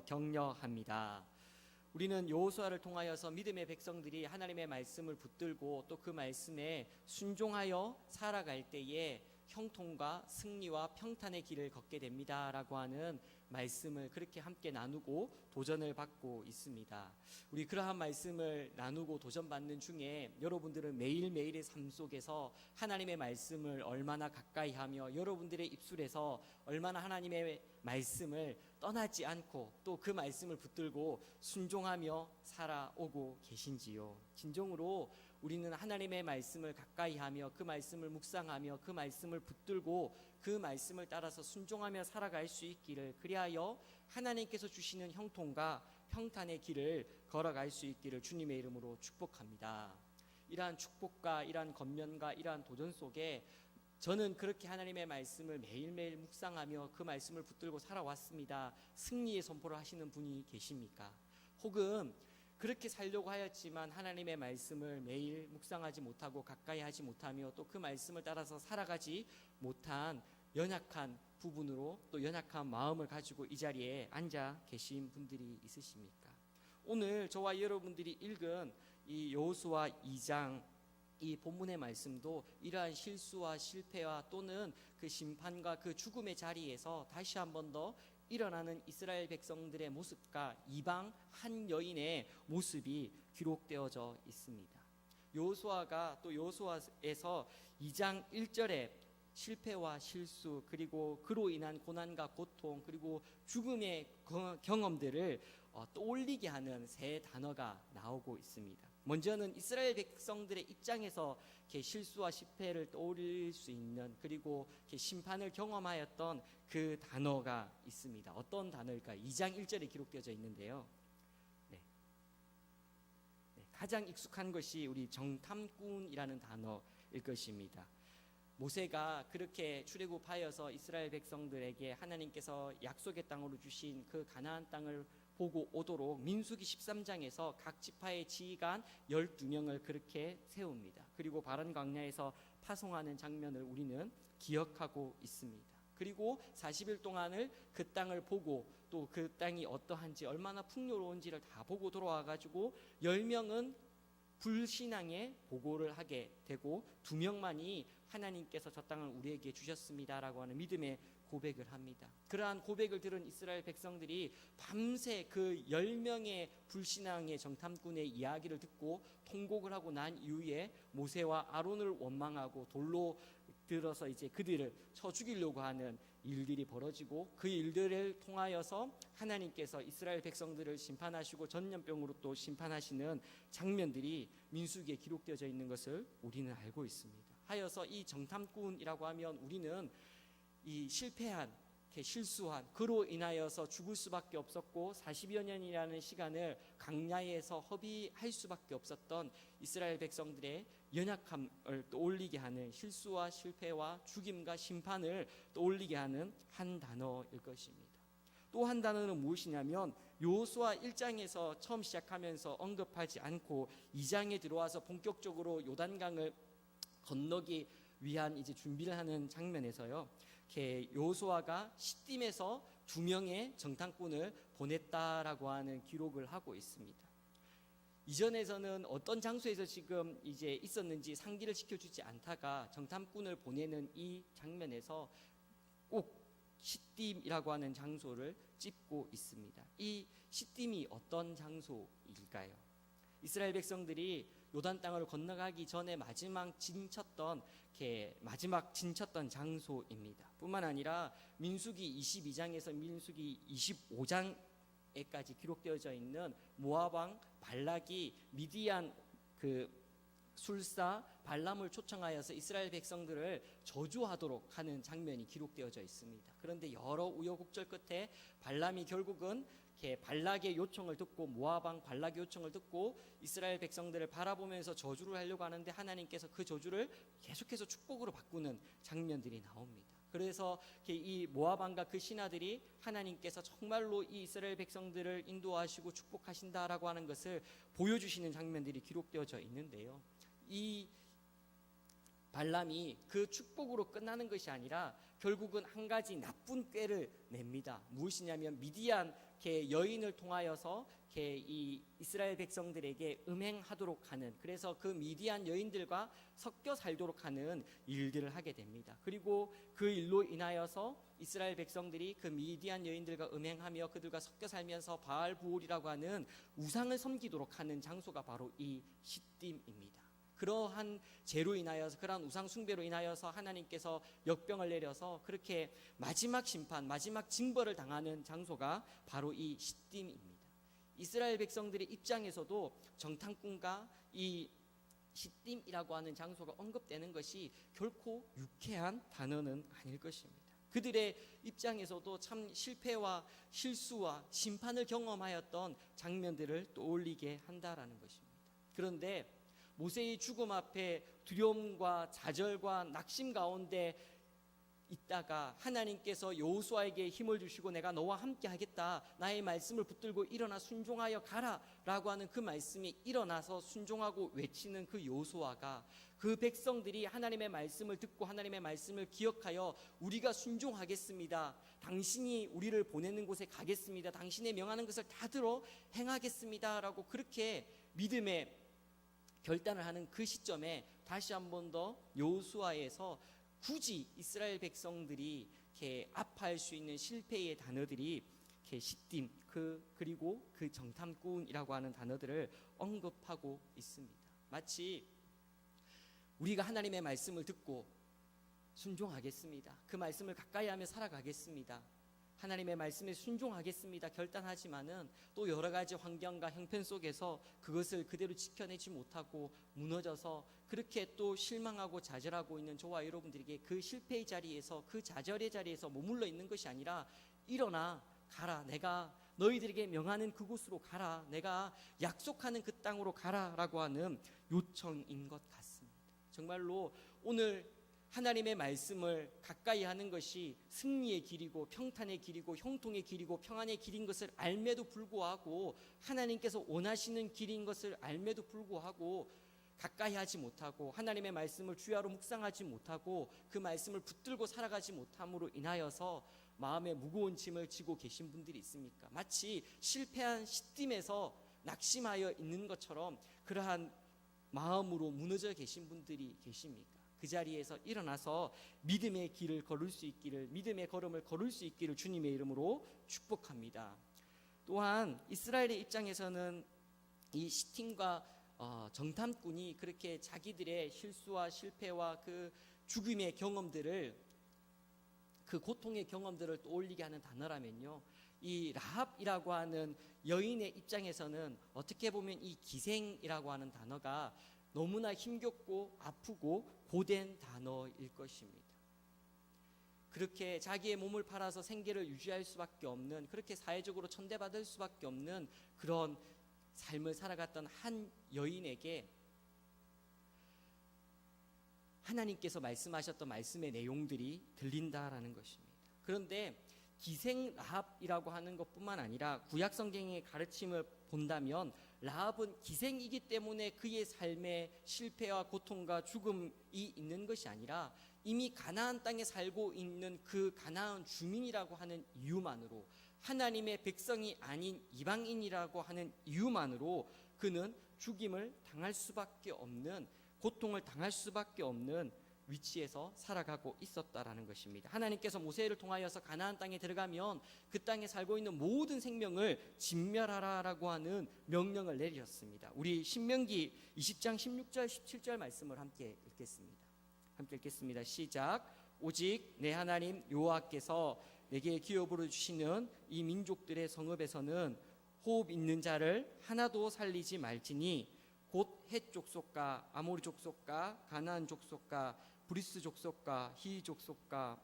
격려합니다. 우리는 여호수아를 통하여서 믿음의 백성들이 하나님의 말씀을 붙들고 또 그 말씀에 순종하여 살아갈 때에 형통과 승리와 평탄의 길을 걷게 됩니다라고 하는 말씀을 그렇게 함께 나누고 도전을 받고 있습니다. 우리 그러한 말씀을 나누고 도전받는 중에 여러분들은 매일매일의 삶 속에서 하나님의 말씀을 얼마나 가까이 하며 여러분들의 입술에서 얼마나 하나님의 말씀을 떠나지 않고 또 그 말씀을 붙들고 순종하며 살아오고 계신지요. 진정으로 우리는 하나님의 말씀을 가까이 하며 그 말씀을 묵상하며 그 말씀을 붙들고 그 말씀을 따라서 순종하며 살아갈 수 있기를, 그리하여 하나님께서 주시는 형통과 평탄의 길을 걸어갈 수 있기를 주님의 이름으로 축복합니다. 이러한 축복과 이러한 권면과 이러한 도전 속에 저는 그렇게 하나님의 말씀을 매일매일 묵상하며 그 말씀을 붙들고 살아왔습니다. 승리의 선포를 하시는 분이 계십니까? 혹은 그렇게 살려고 하였지만 하나님의 말씀을 매일 묵상하지 못하고 가까이 하지 못하며 또 그 말씀을 따라서 살아가지 못한 연약한 부분으로 또 연약한 마음을 가지고 이 자리에 앉아 계신 분들이 있으십니까? 오늘 저와 여러분들이 읽은 이 여호수아 2장 이 본문의 말씀도 이러한 실수와 실패와 또는 그 심판과 그 죽음의 자리에서 다시 한 번 더 일어나는 이스라엘 백성들의 모습과 이방 한 여인의 모습이 기록되어져 있습니다. 여호수아가 또 여호수아에서 2장 1절에 실패와 실수 그리고 그로 인한 고난과 고통 그리고 죽음의 경험들을 떠올리게 하는 세 단어가 나오고 있습니다. 먼저는 이스라엘 백성들의 입장에서 실수와 실패를 떠올릴 수 있는 그리고 심판을 경험하였던 그 단어가 있습니다. 어떤 단어일까요? 2장 1절에 기록되어져 있는데요. 가장 익숙한 것이 우리 정탐꾼이라는 단어일 것입니다. 모세가 그렇게 출애굽하여서 이스라엘 백성들에게 하나님께서 약속의 땅으로 주신 그 가나안 땅을 보고 오도록 민수기 13장에서 각 지파의 지휘관 12명을 그렇게 세웁니다. 그리고 바른 광야에서 파송하는 장면을 우리는 기억하고 있습니다. 그리고 40일 동안을 그 땅을 보고 또 그 땅이 어떠한지 얼마나 풍요로운지를 다 보고 돌아와가지고 10명은 불신앙의 보고를 하게 되고 2명만이 하나님께서 저 땅을 우리에게 주셨습니다라고 하는 믿음의 고백을 합니다. 그러한 고백을 들은 이스라엘 백성들이 밤새 그 10명의 불신앙의 정탐꾼의 이야기를 듣고 통곡을 하고 난 이후에 모세와 아론을 원망하고 돌로 들어서 이제 그들을 쳐 죽이려고 하는 일들이 벌어지고 그 일들을 통하여서 하나님께서 이스라엘 백성들을 심판하시고 전염병으로 또 심판하시는 장면들이 민수기에 기록되어져 있는 것을 우리는 알고 있습니다. 하여서 이 정탐꾼이라고 하면 우리는 이 실패한 실수한 그로 인하여서 죽을 수밖에 없었고 40여 년이라는 시간을 광야에서 허비할 수밖에 없었던 이스라엘 백성들의 연약함을 떠올리게 하는 실수와 실패와 죽임과 심판을 떠올리게 하는 한 단어일 것입니다. 또 한 단어는 무엇이냐면 여호수아 1장에서 처음 시작하면서 언급하지 않고 2장에 들어와서 본격적으로 요단강을 건너기 위한 이제 준비를 하는 장면에서요. 여호수아가 시딤에서 2명의 정탐꾼을 보냈다라고 하는 기록을 하고 있습니다. 이전에서는 어떤 장소에서 지금 이제 있었는지 상기를 시켜주지 않다가 정탐꾼을 보내는 이 장면에서 꼭 시딤이라고 하는 장소를 찝고 있습니다. 이 시딤이 어떤 장소일까요? 이스라엘 백성들이 요단 땅을 건너가기 전에 마지막 진쳤던 장소입니다. 뿐만 아니라 민수기 22장에서 민수기 25장에까지 기록되어져 있는 모압 왕 발락이 미디안 그 술사 발람을 초청하여서 이스라엘 백성들을 저주하도록 하는 장면이 기록되어져 있습니다. 그런데 여러 우여곡절 끝에 발람이 결국은 발락의 요청을 듣고 모압 왕 발락의 요청을 듣고 이스라엘 백성들을 바라보면서 저주를 하려고 하는데 하나님께서 그 저주를 계속해서 축복으로 바꾸는 장면들이 나옵니다. 그래서 이 모압 왕과 그 신하들이 하나님께서 정말로 이 이스라엘 백성들을 인도하시고 축복하신다라고 하는 것을 보여주시는 장면들이 기록되어져 있는데요. 이 발람이 그 축복으로 끝나는 것이 아니라 결국은 한 가지 나쁜 꾀를 냅니다. 무엇이냐면 미디안 여인을 통하여서 이 이스라엘 백성들에게 음행하도록 하는, 그래서 그 미디안 여인들과 섞여 살도록 하는 일들을 하게 됩니다. 그리고 그 일로 인하여서 이스라엘 백성들이 그 미디안 여인들과 음행하며 그들과 섞여 살면서 바알부올이라고 하는 우상을 섬기도록 하는 장소가 바로 이 시딤입니다. 그러한 죄로 인하여서, 그러한 우상 숭배로 인하여서 하나님께서 역병을 내려서 그렇게 마지막 심판, 마지막 징벌을 당하는 장소가 바로 이 시딤입니다. 이스라엘 백성들의 입장에서도 정탐꾼과 이 시딤이라고 하는 장소가 언급되는 것이 결코 유쾌한 단어는 아닐 것입니다. 그들의 입장에서도 참 실패와 실수와 심판을 경험하였던 장면들을 떠올리게 한다라는 것입니다. 그런데 모세의 죽음 앞에 두려움과 좌절과 낙심 가운데 있다가 하나님께서 여호수아에게 힘을 주시고 내가 너와 함께 하겠다, 나의 말씀을 붙들고 일어나 순종하여 가라 라고 하는 그 말씀이 일어나서 순종하고 외치는 그 여호수아가, 그 백성들이 하나님의 말씀을 듣고 하나님의 말씀을 기억하여 우리가 순종하겠습니다, 당신이 우리를 보내는 곳에 가겠습니다, 당신의 명하는 것을 다 들어 행하겠습니다 라고 그렇게 믿음의 결단을 하는 그 시점에 다시 한 번 더 여호수아에서 굳이 이스라엘 백성들이 이렇게 아파할 수 있는 실패의 단어들이 이렇게 시딤, 그리고 그 정탐꾼이라고 하는 단어들을 언급하고 있습니다. 마치 우리가 하나님의 말씀을 듣고 순종하겠습니다, 그 말씀을 가까이 하며 살아가겠습니다, 하나님의 말씀에 순종하겠습니다 결단하지만은 또 여러 가지 환경과 형편 속에서 그것을 그대로 지켜내지 못하고 무너져서 그렇게 또 실망하고 좌절하고 있는 저와 여러분들에게 그 실패의 자리에서, 그 좌절의 자리에서 머물러 있는 것이 아니라 일어나 가라, 내가 너희들에게 명하는 그곳으로 가라, 내가 약속하는 그 땅으로 가라라고 하는 요청인 것 같습니다. 정말로 오늘 하나님의 말씀을 가까이 하는 것이 승리의 길이고 평탄의 길이고 형통의 길이고 평안의 길인 것을 알매도 불구하고, 하나님께서 원하시는 길인 것을 알매도 불구하고 가까이 하지 못하고 하나님의 말씀을 주야로 묵상하지 못하고 그 말씀을 붙들고 살아가지 못함으로 인하여서 마음에 무거운 짐을 지고 계신 분들이 있습니까? 마치 실패한 시딤에서 낙심하여 있는 것처럼 그러한 마음으로 무너져 계신 분들이 계십니까? 그 자리에서 일어나서 믿음의 길을 걸을 수 있기를, 믿음의 걸음을 걸을 수 있기를 주님의 이름으로 축복합니다. 또한 이스라엘의 입장에서는 이 시딤과 정탐꾼이 그렇게 자기들의 실수와 실패와 그 죽음의 경험들을, 그 고통의 경험들을 떠올리게 하는 단어라면요, 이 라합이라고 하는 여인의 입장에서는 어떻게 보면 이 기생이라고 하는 단어가 너무나 힘겹고 아프고 고된 단어일 것입니다. 그렇게 자기의 몸을 팔아서 생계를 유지할 수밖에 없는, 그렇게 사회적으로 천대받을 수밖에 없는 그런 삶을 살아갔던 한 여인에게 하나님께서 말씀하셨던 말씀의 내용들이 들린다라는 것입니다. 그런데 기생 라합이라고 하는 것뿐만 아니라 구약 성경의 가르침을 본다면 라합은 기생이기 때문에 그의 삶에 실패와 고통과 죽음이 있는 것이 아니라 이미 가나안 땅에 살고 있는 그 가나안 주민이라고 하는 이유만으로, 하나님의 백성이 아닌 이방인이라고 하는 이유만으로 그는 죽임을 당할 수밖에 없는, 고통을 당할 수밖에 없는 위치에서 살아가고 있었다라는 것입니다. 하나님께서 모세를 통하여서 가나안 땅에 들어가면 그 땅에 살고 있는 모든 생명을 진멸하라라고 하는 명령을 내리셨습니다. 우리 신명기 20장 16절 17절 말씀을 함께 읽겠습니다. 시작. 오직 내 하나님 여호와께서 내게 기업으로 주시는 이 민족들의 성읍에서는 호흡 있는 자를 하나도 살리지 말지니 곧 헷 족속과 아모리 족속과 가나안 족속과 브리스 족속과 히 족속과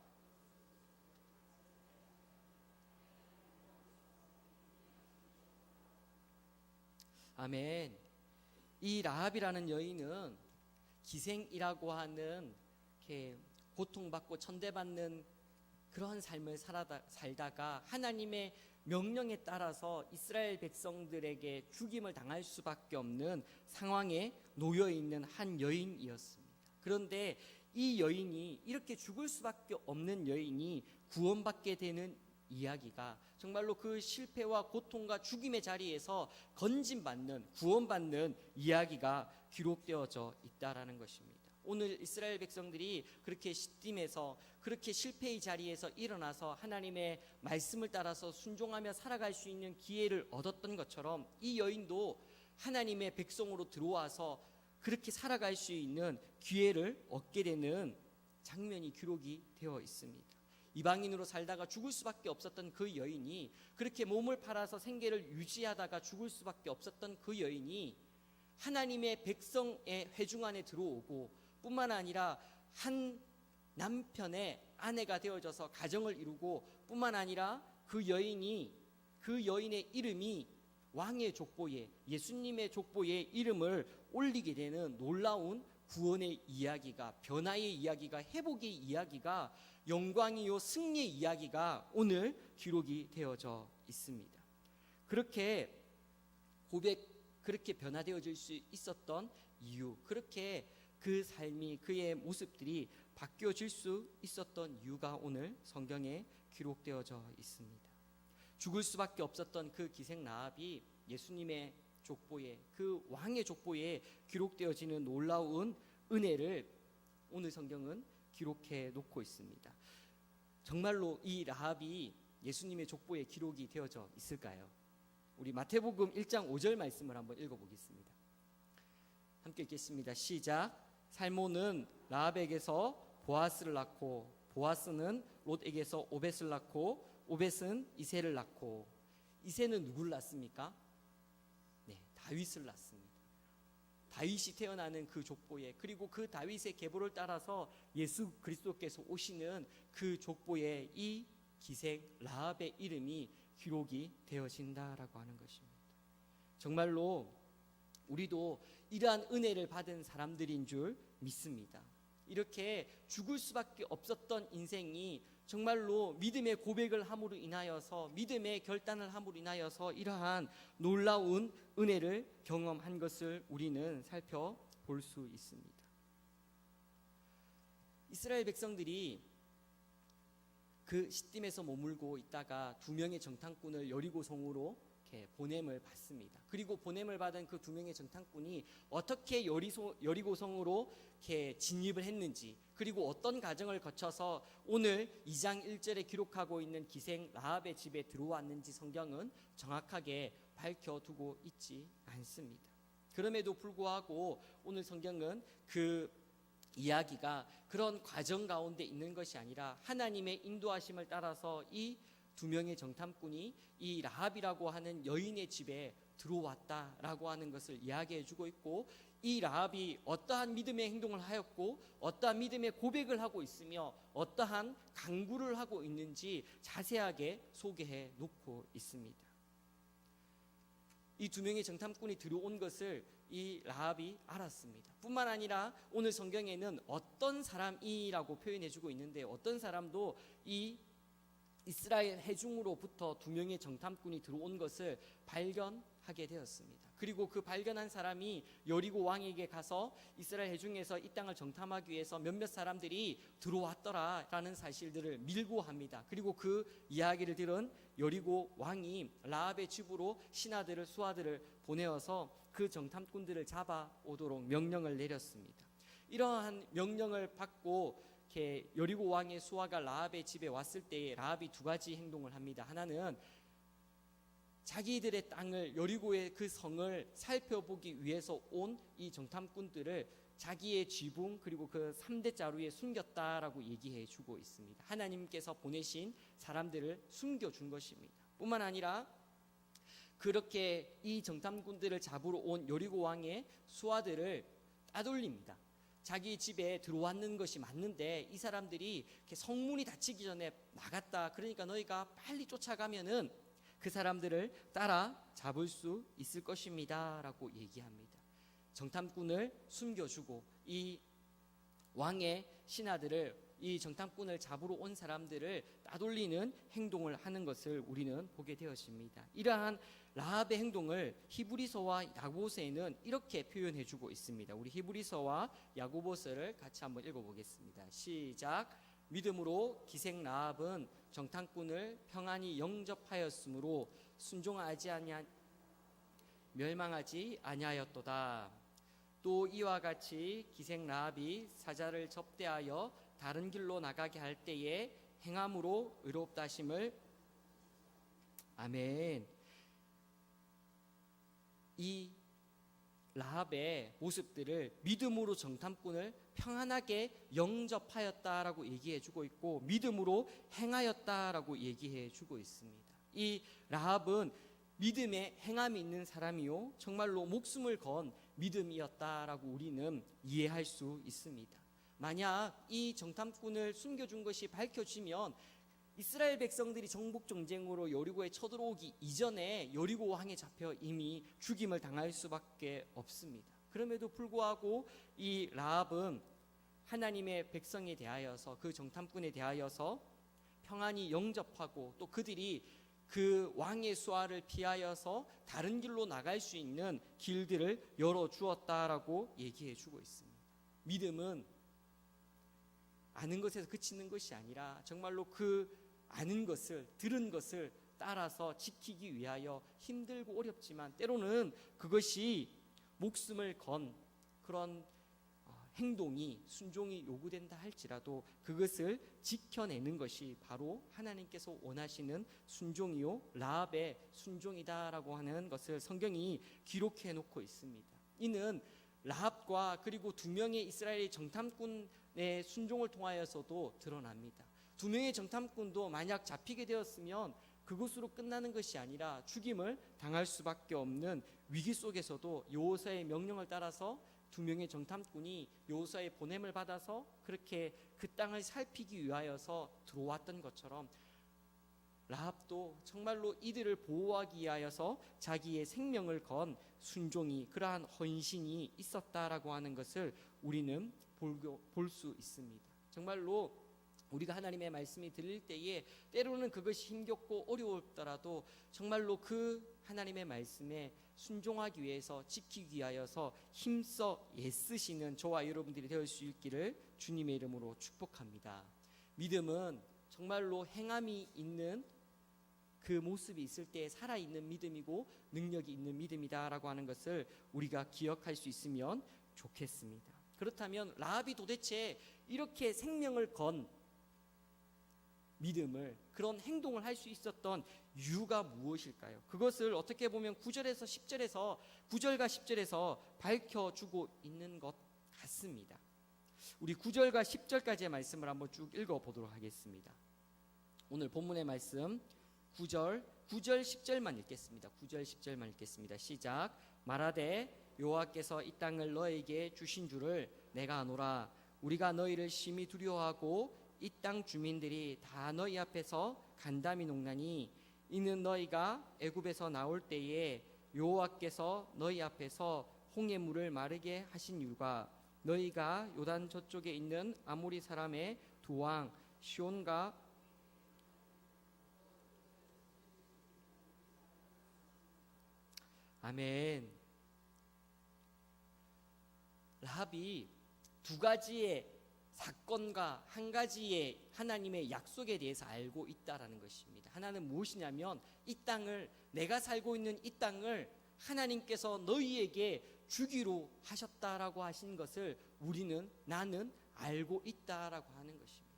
아멘. 이 라합이라는 여인은 기생이라고 하는 이렇게 고통받고 천대받는 그런 삶을 살다가 하나님의 명령에 따라서 이스라엘 백성들에게 죽임을 당할 수밖에 없는 상황에 놓여 있는 한 여인이었습니다. 그런데 이 여인이, 이렇게 죽을 수밖에 없는 여인이 구원받게 되는 이야기가 정말로 그 실패와 고통과 죽임의 자리에서 건진받는, 구원받는 이야기가 기록되어져 있다라는 것입니다. 오늘 이스라엘 백성들이 그렇게 시딤에서, 그렇게 실패의 자리에서 일어나서 하나님의 말씀을 따라서 순종하며 살아갈 수 있는 기회를 얻었던 것처럼 이 여인도 하나님의 백성으로 들어와서 그렇게 살아갈 수 있는 기회를 얻게 되는 장면이 기록이 되어 있습니다. 이방인으로 살다가 죽을 수밖에 없었던 그 여인이, 그렇게 몸을 팔아서 생계를 유지하다가 죽을 수밖에 없었던 그 여인이 하나님의 백성의 회중 안에 들어오고, 뿐만 아니라 한 남편의 아내가 되어져서 가정을 이루고, 뿐만 아니라 그 여인의 이름이 왕의 족보에, 예수님의 족보에 이름을 올리게 되는 놀라운 구원의 이야기가, 변화의 이야기가, 회복의 이야기가, 영광이요 승리의 이야기가 오늘 기록이 되어져 있습니다. 그렇게 그렇게 변화되어질 수 있었던 이유, 그렇게 그 삶이, 그의 모습들이 바뀌어질 수 있었던 이유가 오늘 성경에 기록되어져 있습니다. 죽을 수밖에 없었던 그 기생 라합이 예수님의 족보에, 그 왕의 족보에 기록되어지는 놀라운 은혜를 오늘 성경은 기록해 놓고 있습니다. 정말로 이 라합이 예수님의 족보에 기록이 되어져 있을까요? 우리 마태복음 1장 5절 말씀을 한번 읽어보겠습니다. 함께 읽겠습니다. 시작. 살모는 라합에게서 보아스를 낳고, 보아스는 롯에게서 오벳을 낳고, 오벳은 이새를 낳고. 이새는 누굴 낳습니까? 네, 다윗을 낳습니다. 다윗이 태어나는 그 족보에, 그리고 그 다윗의 계보를 따라서 예수 그리스도께서 오시는 그 족보에 이 기생 라합의 이름이 기록이 되어진다라고 하는 것입니다. 정말로 우리도 이러한 은혜를 받은 사람들인 줄 믿습니다. 이렇게 죽을 수밖에 없었던 인생이 정말로 믿음의 고백을 함으로 인하여서, 믿음의 결단을 함으로 인하여서 이러한 놀라운 은혜를 경험한 것을 우리는 살펴볼 수 있습니다. 이스라엘 백성들이 그 시딤에서 머물고 있다가 두 명의 정탐꾼을 여리고성으로 이렇게 보냄을 받습니다. 그리고 보냄을 받은 그 두 명의 정탐꾼이 어떻게 여리고성으로 이렇게 진입을 했는지, 그리고 어떤 과정을 거쳐서 오늘 2장 1절에 기록하고 있는 기생 라합의 집에 들어왔는지 성경은 정확하게 밝혀두고 있지 않습니다. 그럼에도 불구하고 오늘 성경은 그 이야기가 그런 과정 가운데 있는 것이 아니라 하나님의 인도하심을 따라서 이 두 명의 정탐꾼이 이 라합이라고 하는 여인의 집에 들어왔다라고 하는 것을 이야기해 주고 있고, 이 라합이 어떠한 믿음의 행동을 하였고 어떠한 믿음의 고백을 하고 있으며 어떠한 간구를 하고 있는지 자세하게 소개해 놓고 있습니다. 이 두 명의 정탐꾼이 들어온 것을 이 라합이 알았습니다. 뿐만 아니라 오늘 성경에는 어떤 사람이라고 표현해 주고 있는데, 어떤 사람도 이 이스라엘 회중으로부터 두 명의 정탐꾼이 들어온 것을 발견하게 되었습니다. 그리고 그 발견한 사람이 여리고 왕에게 가서 이스라엘 회중에서 이 땅을 정탐하기 위해서 몇몇 사람들이 들어왔더라라는 사실들을 밀고합니다. 그리고 그 이야기를 들은 여리고 왕이 라합의 집으로 신하들을, 수하들을 보내어서 그 정탐꾼들을 잡아오도록 명령을 내렸습니다. 이러한 명령을 받고 이렇게 여리고 왕의 수하가 라합의 집에 왔을 때 라합이 두 가지 행동을 합니다. 하나는 자기들의 땅을, 여리고의 그 성을 살펴보기 위해서 온 이 정탐꾼들을 자기의 지붕 그리고 그 3대 자루에 숨겼다라고 얘기해 주고 있습니다. 하나님께서 보내신 사람들을 숨겨준 것입니다. 뿐만 아니라 그렇게 이 정탐꾼들을 잡으러 온 여리고 왕의 수하들을 따돌립니다. 자기 집에 들어왔는 것이 맞는데 이 사람들이 이렇게 성문이 닫히기 전에 나갔다. 그러니까 너희가 빨리 쫓아가면은 그 사람들을 따라 잡을 수 있을 것입니다 라고 얘기합니다. 정탐꾼을 숨겨주고 이 왕의 신하들을, 이 정탐꾼을 잡으러 온 사람들을 따돌리는 행동을 하는 것을 우리는 보게 되었습니다. 이러한 라합의 행동을 히브리서와 야고보서에는 이렇게 표현해 주고 있습니다. 우리 히브리서와 야고보서를 같이 한번 읽어보겠습니다. 시작. 믿음으로 기생 라합은 정탐꾼을 평안히 영접하였으므로 멸망하지 아니하였도다. 또 이와 같이 기생 라합이 사자를 접대하여 다른 길로 나가게 할 때에 행함으로 의롭다 하심을. 아멘. 이 라합의 모습들을 믿음으로 정탐꾼을 평안하게 영접하였다라고 얘기해주고 있고, 믿음으로 행하였다라고 얘기해주고 있습니다. 이 라합은 믿음에 행함이 있는 사람이요, 정말로 목숨을 건 믿음이었다라고 우리는 이해할 수 있습니다. 만약 이 정탐꾼을 숨겨준 것이 밝혀지면 이스라엘 백성들이 정복 전쟁으로 여리고에 쳐들어오기 이전에 여리고 왕에 잡혀 이미 죽임을 당할 수밖에 없습니다. 그럼에도 불구하고 이 라합은 하나님의 백성에 대하여서, 그 정탐꾼에 대하여서 평안히 영접하고, 또 그들이 그 왕의 수하를 피하여서 다른 길로 나갈 수 있는 길들을 열어주었다라고 얘기해 주고 있습니다. 믿음은 아는 것에서 그치는 것이 아니라 정말로 그 아는 것을, 들은 것을 따라서 지키기 위하여 힘들고 어렵지만 때로는 그것이 목숨을 건 그런 행동이, 순종이 요구된다 할지라도 그것을 지켜내는 것이 바로 하나님께서 원하시는 순종이요, 라합의 순종이다라고 하는 것을 성경이 기록해 놓고 있습니다. 이는 라합과 그리고 두 명의 이스라엘 정탐꾼의 순종을 통하여서도 드러납니다. 두 명의 정탐꾼도 만약 잡히게 되었으면 그것으로 끝나는 것이 아니라 죽임을 당할 수밖에 없는 위기 속에서도 여호수아의 명령을 따라서 두 명의 정탐꾼이 여호수아의 보냄을 받아서 그렇게 그 땅을 살피기 위하여서 들어왔던 것처럼, 라합도 정말로 이들을 보호하기 위하여서 자기의 생명을 건 순종이, 그러한 헌신이 있었다라고 하는 것을 우리는 볼 수 있습니다. 정말로 우리가 하나님의 말씀이 들릴 때에 때로는 그것이 힘겹고 어려웠더라도 정말로 그 하나님의 말씀에 순종하기 위해서, 지키기 위하여서 힘써 애쓰시는 저와 여러분들이 되을 수 있기를 주님의 이름으로 축복합니다. 믿음은 정말로 행함이 있는 그 모습이 있을 때 살아있는 믿음이고 능력이 있는 믿음이다라고 하는 것을 우리가 기억할 수 있으면 좋겠습니다. 그렇다면 라합이 도대체 이렇게 생명을 건 믿음을, 그런 행동을 할 수 있었던 이유가 무엇일까요? 그것을 어떻게 보면 9절에서 10절에서 9절과 10절에서 밝혀주고 있는 것 같습니다. 우리 9절과 10절까지의 말씀을 한번 쭉 읽어보도록 하겠습니다. 오늘 본문의 말씀 9절 10절만 읽겠습니다. 9절 10절만 읽겠습니다. 시작. 말하되 여호와께서 이 땅을 너에게 주신 줄을 내가 아노라. 우리가 너희를 심히 두려워하고 이 땅 주민들이 다 너희 앞에서 간담이 녹나니, 이는 너희가 애굽에서 나올 때에 여호와께서 너희 앞에서 홍해 물을 마르게 하신 이유가 너희가 요단 저쪽에 있는 아모리 사람의 두 왕 시온과 아멘. 라합이 두 가지의 사건과 한 가지의 하나님의 약속에 대해서 알고 있다라는 것입니다. 하나는 무엇이냐면 이 땅을, 내가 살고 있는 이 땅을 하나님께서 너희에게 주기로 하셨다라고 하신 것을 나는 알고 있다라고 하는 것입니다.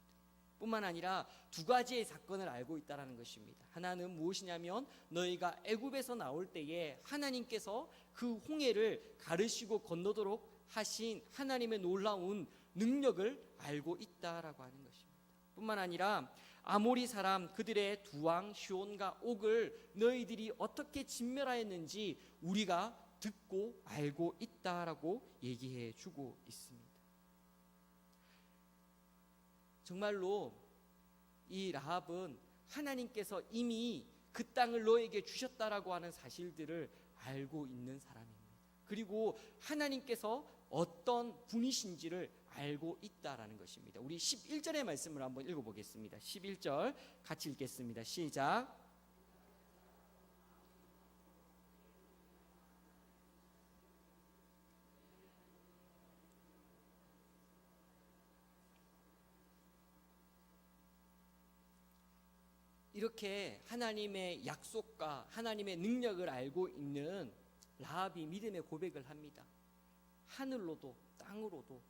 뿐만 아니라 두 가지의 사건을 알고 있다라는 것입니다. 하나는 무엇이냐면 너희가 애굽에서 나올 때에 하나님께서 그 홍해를 가르시고 건너도록 하신 하나님의 놀라운 능력을 알고 있다라고 하는 것입니다. 뿐만 아니라 아모리 사람 그들의 두 왕 시온과 옥을 너희들이 어떻게 진멸하였는지 우리가 듣고 알고 있다라고 얘기해 주고 있습니다. 정말로 이 라합은 하나님께서 이미 그 땅을 너에게 주셨다라고 하는 사실들을 알고 있는 사람입니다. 그리고 하나님께서 어떤 분이신지를 알고 있다라는 것입니다. 우리 11절의 말씀을 한번 읽어보겠습니다. 11절 같이 읽겠습니다. 시작. 이렇게 하나님의 약속과 하나님의 능력을 알고 있는 라합이 믿음의 고백을 합니다. 하늘로도 땅으로도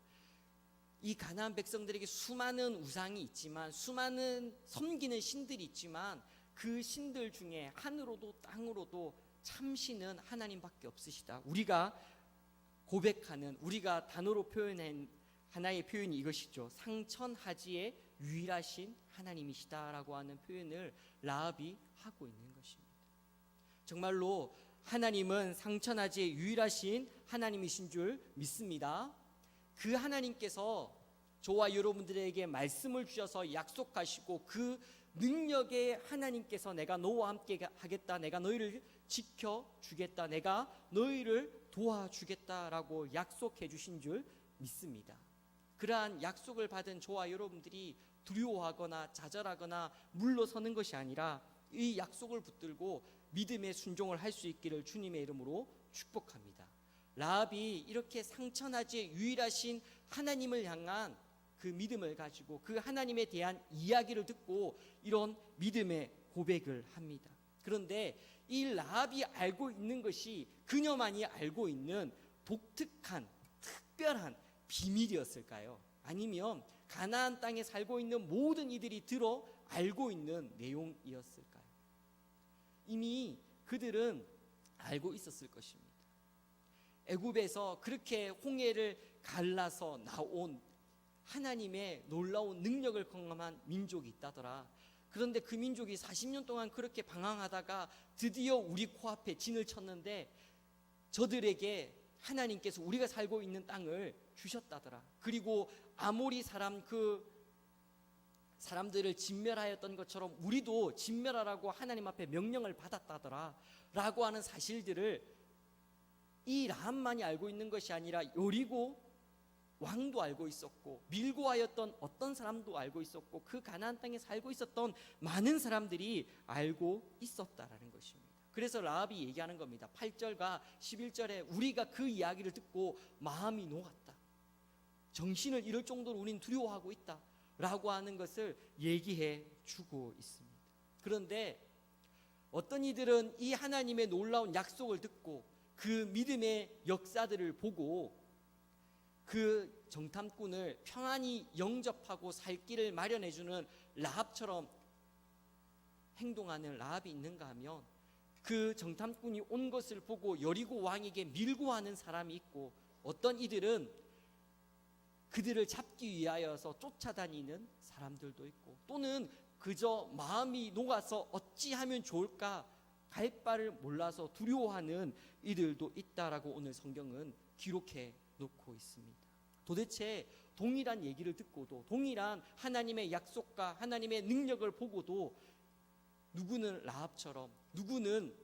이 가나안 백성들에게 수많은 우상이 있지만, 수많은 섬기는 신들이 있지만, 그 신들 중에 하늘로도 땅으로도 참신은 하나님밖에 없으시다. 우리가 고백하는, 우리가 단어로 표현한 하나의 표현이 이것이죠. 상천하지의 유일하신 하나님이시다라고 하는 표현을 라합이 하고 있는 것입니다. 정말로 하나님은 상천하지의 유일하신 하나님이신 줄 믿습니다. 그 하나님께서 저와 여러분들에게 말씀을 주셔서 약속하시고, 그 능력의 하나님께서 내가 너와 함께 하겠다, 내가 너희를 지켜주겠다, 내가 너희를 도와주겠다라고 약속해 주신 줄 믿습니다. 그러한 약속을 받은 저와 여러분들이 두려워하거나 좌절하거나 물러서는 것이 아니라 이 약속을 붙들고 믿음의 순종을 할 수 있기를 주님의 이름으로 축복합니다. 라합이 이렇게 상천하지의 유일하신 하나님을 향한 그 믿음을 가지고 그 하나님에 대한 이야기를 듣고 이런 믿음의 고백을 합니다. 그런데 이 라합이 알고 있는 것이 그녀만이 알고 있는 독특한 특별한 비밀이었을까요? 아니면 가나안 땅에 살고 있는 모든 이들이 들어 알고 있는 내용이었을까요? 이미 그들은 알고 있었을 것입니다. 애굽에서 그렇게 홍해를 갈라서 나온 하나님의 놀라운 능력을 경험한 민족이 있다더라. 그런데 그 민족이 40년 동안 그렇게 방황하다가 드디어 우리 코앞에 진을 쳤는데 저들에게 하나님께서 우리가 살고 있는 땅을 주셨다더라. 그리고 아모리 사람 그 사람들을 진멸하였던 것처럼 우리도 진멸하라고 하나님 앞에 명령을 받았다더라 라고 하는 사실들을 이 라합만이 알고 있는 것이 아니라 여리고 왕도 알고 있었고, 밀고하였던 어떤 사람도 알고 있었고, 그 가나안 땅에 살고 있었던 많은 사람들이 알고 있었다라는 것입니다. 그래서 라합이 얘기하는 겁니다. 8절과 11절에 우리가 그 이야기를 듣고 마음이 녹았다, 정신을 잃을 정도로 우린 두려워하고 있다 라고 하는 것을 얘기해 주고 있습니다. 그런데 어떤 이들은 이 하나님의 놀라운 약속을 듣고 그 믿음의 역사들을 보고 그 정탐꾼을 평안히 영접하고 살 길을 마련해주는 라합처럼 행동하는 라합이 있는가 하면, 그 정탐꾼이 온 것을 보고 여리고 왕에게 밀고하는 사람이 있고, 어떤 이들은 그들을 잡기 위하여서 쫓아다니는 사람들도 있고, 또는 그저 마음이 녹아서 어찌하면 좋을까 갈 바를 몰라서 두려워하는 이들도 있다라고 오늘 성경은 기록해 놓고 있습니다. 도대체 동일한 얘기를 듣고도, 동일한 하나님의 약속과 하나님의 능력을 보고도 누구는 라합처럼, 누구는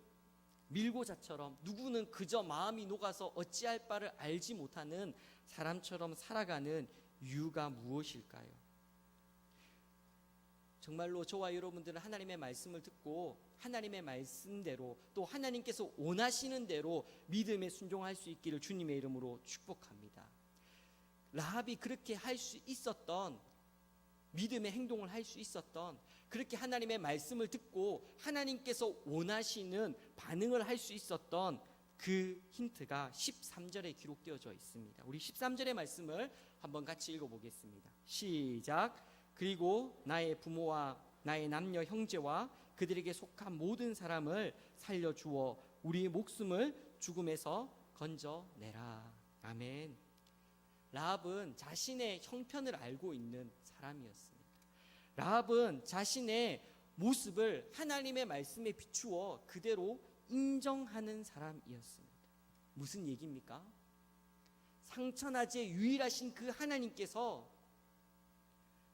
밀고자처럼, 누구는 그저 마음이 녹아서 어찌할 바를 알지 못하는 사람처럼 살아가는 이유가 무엇일까요? 정말로 저와 여러분들은 하나님의 말씀을 듣고 하나님의 말씀대로, 또 하나님께서 원하시는 대로 믿음에 순종할 수 있기를 주님의 이름으로 축복합니다. 라합이 그렇게 할 수 있었던, 믿음의 행동을 할 수 있었던, 그렇게 하나님의 말씀을 듣고 하나님께서 원하시는 반응을 할 수 있었던 그 힌트가 13절에 기록되어져 있습니다. 우리 13절의 말씀을 한번 같이 읽어보겠습니다. 시작. 그리고 나의 부모와 나의 남녀 형제와 그들에게 속한 모든 사람을 살려주어 우리 목숨을 죽음에서 건져내라. 아멘. 라합은 자신의 형편을 알고 있는 사람이었습니다. 라합은 자신의 모습을 하나님의 말씀에 비추어 그대로 인정하는 사람이었습니다. 무슨 얘기입니까? 상천하지의 유일하신 그 하나님께서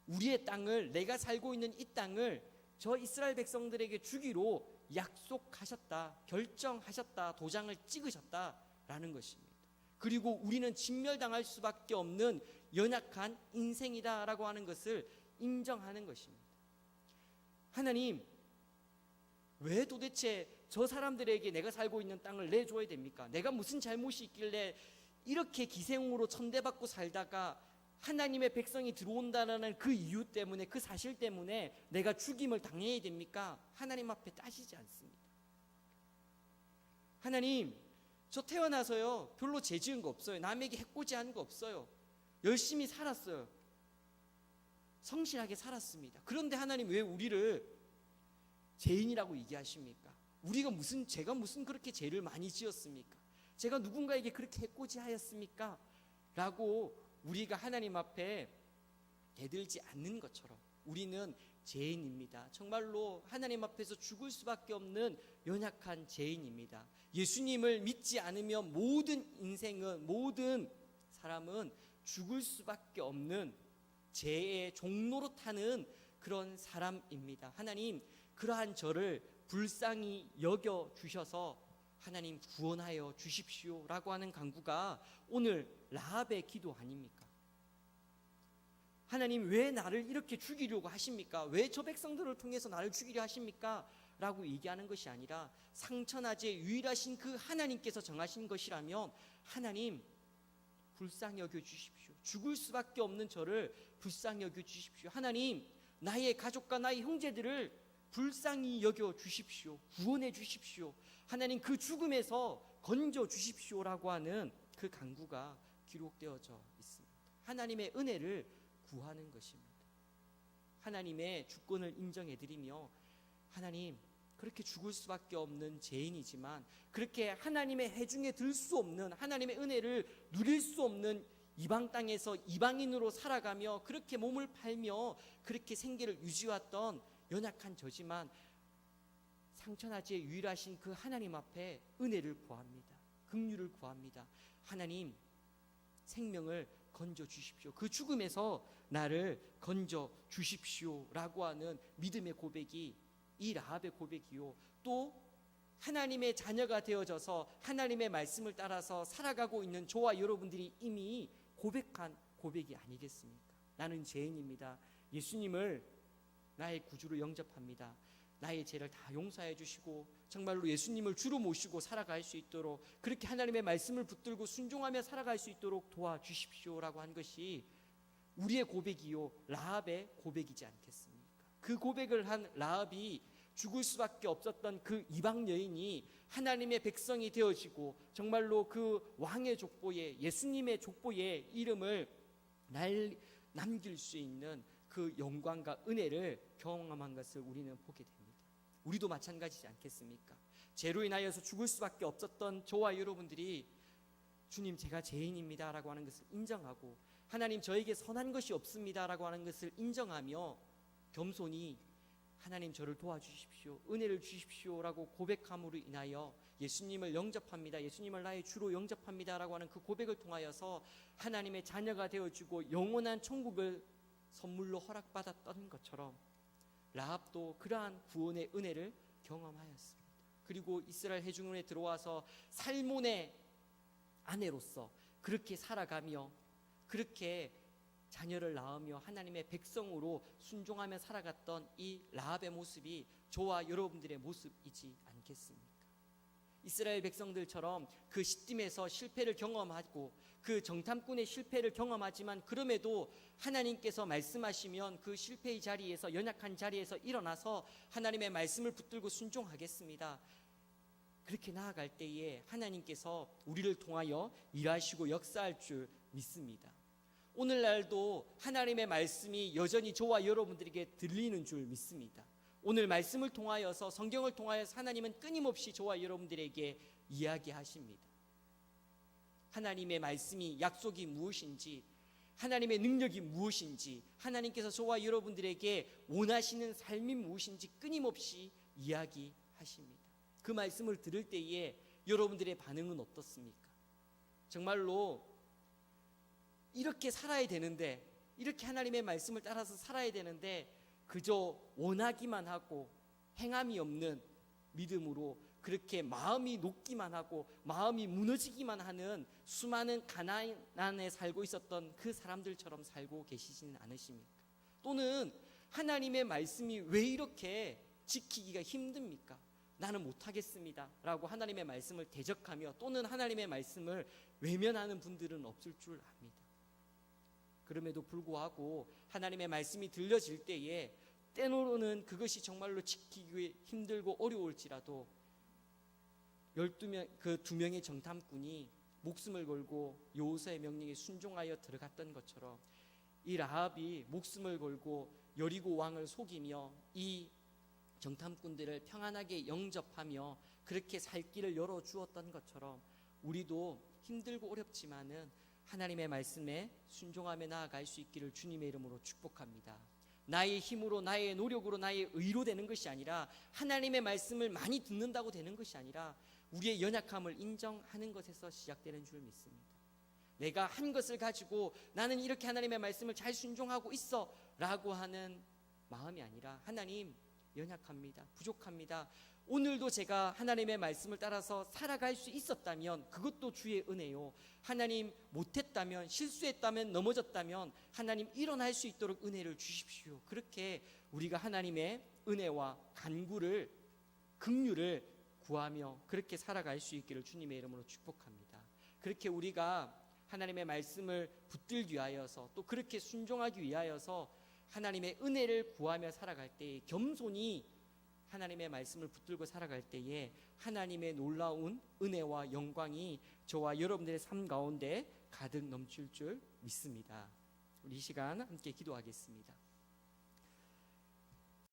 우리의 땅을, 내가 살고 있는 이 땅을 저 이스라엘 백성들에게 주기로 약속하셨다, 결정하셨다, 도장을 찍으셨다라는 것입니다. 그리고 우리는 진멸당할 수밖에 없는 연약한 인생이다라고 하는 것을 인정하는 것입니다. 하나님, 왜 도대체 저 사람들에게 내가 살고 있는 땅을 내줘야 됩니까? 내가 무슨 잘못이 있길래 이렇게 기생으로 천대받고 살다가 하나님의 백성이 들어온다는 그 이유 때문에, 그 사실 때문에 내가 죽임을 당해야 됩니까? 하나님 앞에 따지지 않습니다. 하나님, 저 태어나서요 별로 죄 지은 거 없어요. 남에게 해코지한 거 없어요. 열심히 살았어요. 성실하게 살았습니다. 그런데 하나님 왜 우리를 죄인이라고 얘기하십니까? 제가 무슨 그렇게 죄를 많이 지었습니까? 제가 누군가에게 그렇게 해코지하였습니까? 라고 우리가 하나님 앞에 대들지 않는 것처럼 우리는 죄인입니다. 정말로 하나님 앞에서 죽을 수밖에 없는 연약한 죄인입니다. 예수님을 믿지 않으면 모든 사람은 죽을 수밖에 없는 죄의 종로로 타는 그런 사람입니다. 하나님, 그러한 저를 불쌍히 여겨 주셔서 하나님 구원하여 주십시오라고 하는 간구가 오늘 라합의 기도 아닙니까? 하나님, 왜 나를 이렇게 죽이려고 하십니까? 왜 저 백성들을 통해서 나를 죽이려 하십니까? 라고 얘기하는 것이 아니라 상천하제 유일하신 그 하나님께서 정하신 것이라면 하나님 불쌍히 여겨 주십시오. 죽을 수밖에 없는 저를 불쌍히 여겨 주십시오. 하나님, 나의 가족과 나의 형제들을 불쌍히 여겨 주십시오. 구원해 주십시오. 하나님, 그 죽음에서 건져 주십시오라고 하는 그 간구가 기록되어져 있습니다. 하나님의 은혜를 구하는 것입니다. 하나님의 주권을 인정해드리며, 하나님, 그렇게 죽을 수밖에 없는 죄인이지만 그렇게 하나님의 해중에 들 수 없는, 하나님의 은혜를 누릴 수 없는 이방 땅에서 이방인으로 살아가며 그렇게 몸을 팔며 그렇게 생계를 유지했던 연약한 저지만 상천하지의 유일하신 그 하나님 앞에 은혜를 구합니다. 긍휼을 구합니다. 하나님, 생명을 건져 주십시오. 그 죽음에서 나를 건져 주십시오라고 하는 믿음의 고백이 이 라합의 고백이요, 또 하나님의 자녀가 되어져서 하나님의 말씀을 따라서 살아가고 있는 저와 여러분들이 이미 고백한 고백이 아니겠습니까? 나는 죄인입니다. 예수님을 나의 구주로 영접합니다. 나의 죄를 다 용서해 주시고 정말로 예수님을 주로 모시고 살아갈 수 있도록, 그렇게 하나님의 말씀을 붙들고 순종하며 살아갈 수 있도록 도와주십시오라고 한 것이 우리의 고백이요, 라합의 고백이지 않겠습니까? 그 고백을 한 라합이 죽을 수밖에 없었던 그 이방 여인이 하나님의 백성이 되어지고 정말로 그 왕의 족보에, 예수님의 족보에 이름을 남길 수 있는 그 영광과 은혜를 경험한 것을 우리는 보게 됩니다. 우리도 마찬가지지 않겠습니까? 죄로 인하여서 죽을 수밖에 없었던 저와 여러분들이 주님, 제가 죄인입니다 라고 하는 것을 인정하고, 하나님, 저에게 선한 것이 없습니다 라고 하는 것을 인정하며 겸손히 하나님, 저를 도와주십시오, 은혜를 주십시오 라고 고백함으로 인하여 예수님을 영접합니다, 예수님을 나의 주로 영접합니다 라고 하는 그 고백을 통하여서 하나님의 자녀가 되어주고 영원한 천국을 선물로 허락받았던 것처럼 라합도 그러한 구원의 은혜를 경험하였습니다. 그리고 이스라엘 회중원에 들어와서 살몬의 아내로서 그렇게 살아가며 그렇게 자녀를 낳으며 하나님의 백성으로 순종하며 살아갔던 이 라합의 모습이 저와 여러분들의 모습이지 않겠습니까? 이스라엘 백성들처럼 그 시딤에서 실패를 경험하고 그 정탐꾼의 실패를 경험하지만 그럼에도 하나님께서 말씀하시면 그 실패의 자리에서, 연약한 자리에서 일어나서 하나님의 말씀을 붙들고 순종하겠습니다. 그렇게 나아갈 때에 하나님께서 우리를 통하여 일하시고 역사할 줄 믿습니다. 오늘날도 하나님의 말씀이 여전히 저와 여러분들에게 들리는 줄 믿습니다. 오늘 말씀을 통하여서, 성경을 통하여서 하나님은 끊임없이 저와 여러분들에게 이야기하십니다. 하나님의 말씀이, 약속이 무엇인지, 하나님의 능력이 무엇인지, 하나님께서 저와 여러분들에게 원하시는 삶이 무엇인지 끊임없이 이야기하십니다. 그 말씀을 들을 때에 여러분들의 반응은 어떻습니까? 정말로 이렇게 살아야 되는데, 이렇게 하나님의 말씀을 따라서 살아야 되는데 그저 원하기만 하고 행함이 없는 믿음으로 그렇게 마음이 녹기만 하고 마음이 무너지기만 하는 수많은 가나안에 살고 있었던 그 사람들처럼 살고 계시지는 않으십니까? 또는 하나님의 말씀이 왜 이렇게 지키기가 힘듭니까? 나는 못하겠습니다 라고 하나님의 말씀을 대적하며 또는 하나님의 말씀을 외면하는 분들은 없을 줄 압니다. 그럼에도 불구하고 하나님의 말씀이 들려질 때에 때로는 그것이 정말로 지키기 힘들고 어려울지라도 12명, 그 2명의 정탐꾼이 목숨을 걸고 여호수아의 명령에 순종하여 들어갔던 것처럼 이 라합이 목숨을 걸고 여리고 왕을 속이며 이 정탐꾼들을 평안하게 영접하며 그렇게 살 길을 열어주었던 것처럼 우리도 힘들고 어렵지만은 하나님의 말씀에 순종하며 나아갈 수 있기를 주님의 이름으로 축복합니다. 나의 힘으로, 나의 노력으로, 나의 의로 되는 것이 아니라, 하나님의 말씀을 많이 듣는다고 되는 것이 아니라 우리의 연약함을 인정하는 것에서 시작되는 줄 믿습니다. 내가 한 것을 가지고 나는 이렇게 하나님의 말씀을 잘 순종하고 있어 라고 하는 마음이 아니라, 하나님 연약합니다, 부족합니다, 오늘도 제가 하나님의 말씀을 따라서 살아갈 수 있었다면 그것도 주의 은혜요, 하나님 못했다면, 실수했다면, 넘어졌다면 하나님 일어날 수 있도록 은혜를 주십시오. 그렇게 우리가 하나님의 은혜와 간구를, 긍휼을 구하며 그렇게 살아갈 수 있기를 주님의 이름으로 축복합니다. 그렇게 우리가 하나님의 말씀을 붙들기 위하여서, 또 그렇게 순종하기 위하여서 하나님의 은혜를 구하며 살아갈 때에, 겸손히 하나님의 말씀을 붙들고 살아갈 때에 하나님의 놀라운 은혜와 영광이 저와 여러분들의 삶 가운데 가득 넘칠 줄 믿습니다. 우리 이 시간 함께 기도하겠습니다.